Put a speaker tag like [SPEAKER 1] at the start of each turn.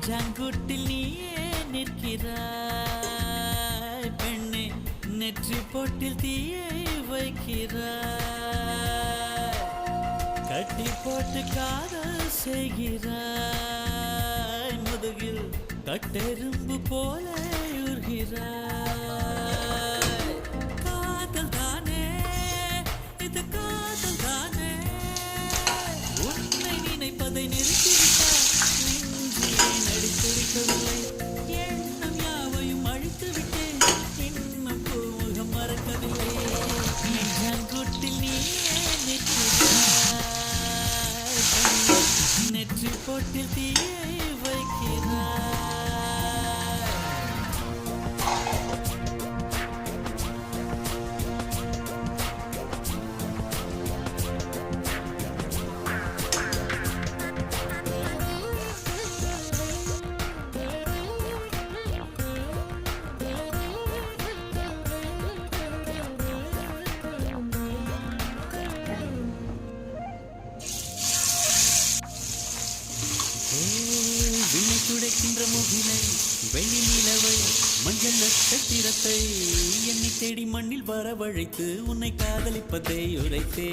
[SPEAKER 1] நெஞ்சாங்குட்டில் நீயே நிற்கிறாய் பெண்ணே, நெற்றி பொட்டில் தீயை வைக்கிறாய், கட்டி போட்டு காதல் செய்கிறாய், முதுகில் கட்டெரும்பு போல உருகிறாய். காதல் தானே இது, காதல் தானே, உன்னை நினைப்பதை நிறுத்திவிட்டாய், நெஞ்சிலே நடித்திருக்கவில்லை, எண்ணம் யாவையும் அழித்து விட்டேன், இன்னும் பூமுகம் மறக்கவில்லை. நெஞ்சாங்குட்டில் நீயே நிற்கிறாய், நெற்றி போட்டில் தீயை வைக்கிறாய். விண்ணை துடைக்கின்ற முகிலை, வெள்ளி நிலவை, மஞ்சள் நட்சத்திரத்தை எண்ணி தேடி மண்ணில் வரவழைத்து உன்னை காதலிப்பதை உரைத்தே.